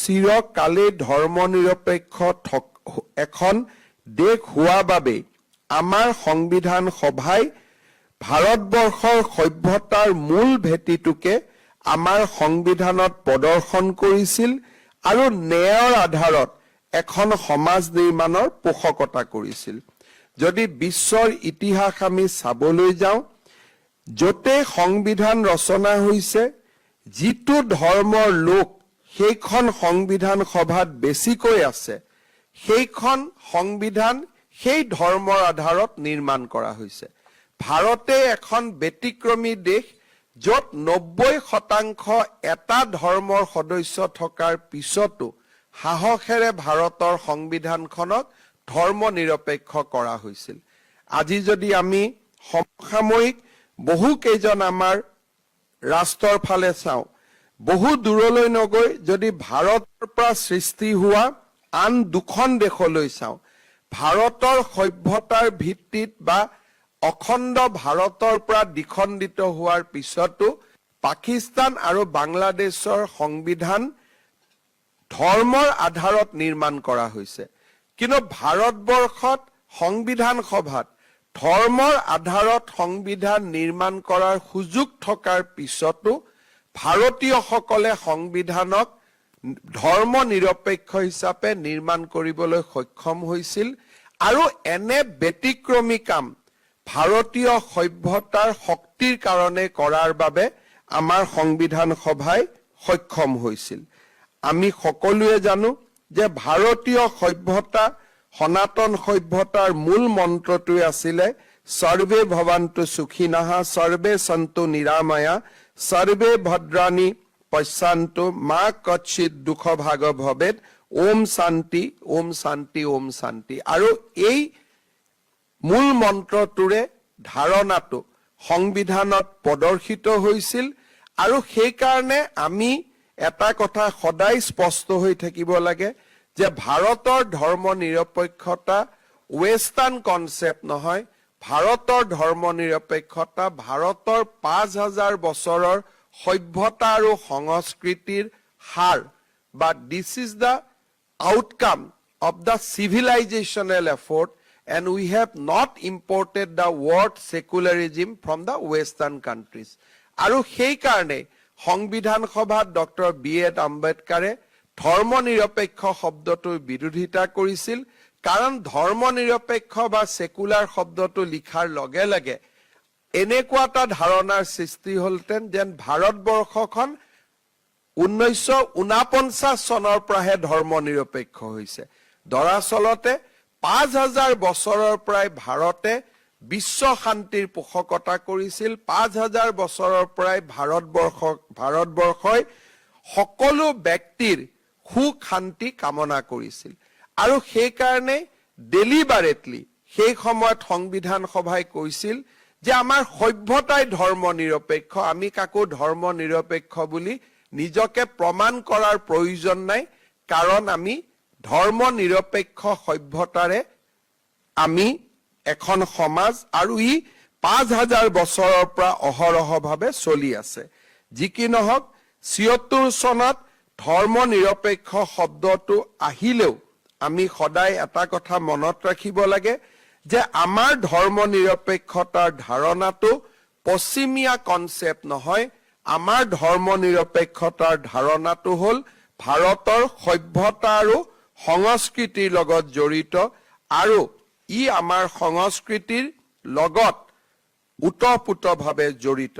চিৰকালে ধৰ্মনিৰপেক্ষ এখন দেশ হোৱা বাবে আমাৰ সংবিধান সভাই ভাৰতবৰ্ষৰ সভ্যতাৰ মূল ভেটিটোকে আমাৰ সংবিধানত প্ৰদৰ্শন কৰিছিল আৰু ন্যায়ৰ আধাৰত এখন সমাজ নিৰ্মাণৰ পোষকতা কৰিছিল। যদি বিশ্বৰ ইতিহাস আমি চাবলৈ যাওঁ, য'তে সংবিধান ৰচনা হৈছে, যিটো ধৰ্মৰ লোক সেইখন সংবিধান সভাত বেছিকৈ আছে, সেইখন সংবিধান সেই ধৰ্মৰ আধাৰত নিৰ্মাণ কৰা হৈছে। ভাৰতে এখন ব্যতিক্ৰমী দেশ, য'ত 90% এটা ধৰ্মৰ সদস্য থকাৰ পিছতো সাহসেৰে ভাৰতৰ সংবিধানখনক ধৰ্ম নিৰপেক্ষ কৰা হৈছিল। আজি যদি আমি সমসাময়িক বহু কেইজন আমাৰ ৰাষ্ট্ৰৰ ফালে চাওঁ, বহু দূৰলৈ নগৈ যদি ভাৰতৰ পৰা সৃষ্টি হোৱা আন দুখন দেশলৈ চাওঁ, ভাৰতৰ সভ্যতাৰ ভিত্তিত বা অখণ্ড ভাৰতৰ পৰা দ্বিখণ্ডিত হোৱাৰ পিছতো পাকিস্তান আৰু বাংলাদেশৰ সংবিধান ধৰ্মৰ আধাৰত নিৰ্মাণ কৰা হৈছে। কিন্তু ভাৰতবৰ্ষত সংবিধান সভাত ধৰ্মৰ আধাৰত সংবিধান নিৰ্মাণ কৰাৰ সুযোগ থকাৰ পিছতো ভাৰতীয়সকলে সংবিধানক ধৰ্ম নিৰপেক্ষ হিচাপে নিৰ্মাণ কৰিবলৈ সক্ষম হৈছিল। আৰু এনে ব্যতিক্ৰমী কাম ভাৰতীয় সভ্যতাৰ শক্তিৰ কাৰণে কৰাৰ বাবে আমাৰ সংবিধান সভাই সক্ষম হৈছিল। আমি সকলোৱে জানো যে ভাৰতীয় সভ্যতা, সনাতন সভ্যতাৰ মূল মন্ত্ৰটোৱে আছিলে সৰ্বে ভৱন্তু সুখিনঃ সৰ্বে সন্তু নিৰাময়া সৰ্বে ভদ্ৰাণি পশ্যন্তু মা কচ্চিৎ দুঃখ ভাগ ভৱেৎ ওম শান্তি ওম শান্তি ওম শান্তি। আৰু এই মূল মন্ত্ৰটোৰে ধাৰণাটো সংবিধানত প্ৰদৰ্শিত হৈছিল। আৰু সেইকাৰণে আমি এটা কথা সদায় স্পষ্ট হৈ থাকিব লাগে যে ভাৰতৰ ধৰ্ম নিৰপেক্ষতা ৱেষ্টাৰ্ণ কনচেপ্ট নহয়। ভাৰতৰ ধৰ্ম নিৰপেক্ষতা ভাৰতৰ 5000 বছৰৰ সভ্যতা আৰু সংস্কৃতিৰ সাৰ, বা this is the outcome of the civilizational effort, and we have not imported the word secularism from the western countries. আৰু সেই কাৰণে সংবিধান সভাত ডক্টৰ B.A. আম্বেদকাৰে ধৰ্ম নিৰপেক্ষ শব্দটোৰ বিৰোধিতা কৰিছিল। কাৰণ ধৰ্ম নিৰপেক্ষ বা সেকুলাৰ শব্দটো লিখাৰ লগে লগে এনেকুৱা এটা ধাৰণাৰ সৃষ্টি হ'লতেন যেন ভাৰতবৰ্ষখন 1949 চনৰ পৰাহে ধৰ্ম নিৰপেক্ষ হৈছে। দৰাচলতে 5000 বছৰৰ পৰাই ভাৰতে বিশ্ব শান্তিৰ পোষকতা কৰিছিল। 5000 বছৰৰ পৰাই ভাৰতবৰ্ষই সকলো ব্যক্তিৰ সুখ শান্তি কামনা কৰিছিল। আৰু সেইকাৰণে ডেলিবাৰেটলি সেই সময়ত সংবিধান সভাই কৈছিল যে আমাৰ সভ্যতাই ধৰ্ম নিৰপেক্ষ, আমি কাকো ধৰ্ম নিৰপেক্ষ বুলি নিজকে প্ৰমাণ কৰাৰ প্ৰয়োজন নাই। কাৰণ আমি ধৰ্ম নিৰপেক্ষ সভ্যতাৰে আমি এখন সমাজ, আৰু ই 5000 বছৰৰ পৰা অহৰহভাৱে চলি আছে। যি কি নহওক, 76 চনত ধৰ্ম নিৰপেক্ষ শব্দটো আহিলেও আমি সদায় এটা কথা মনত ৰাখিব লাগে যে আমাৰ ধৰ্ম নিৰপেক্ষতাৰ ধাৰণাটো পশ্চিমীয়া কনচেপ্ট নহয়। আমাৰ ধৰ্ম নিৰপেক্ষতাৰ ধাৰণাটো হ'ল ভাৰতৰ সভ্যতা আৰু সংস্কৃতিৰ লগত জড়িত, আৰু ই আমাৰ সংস্কৃতিৰ লগত ওতঃপ্ৰোতভাৱে জড়িত।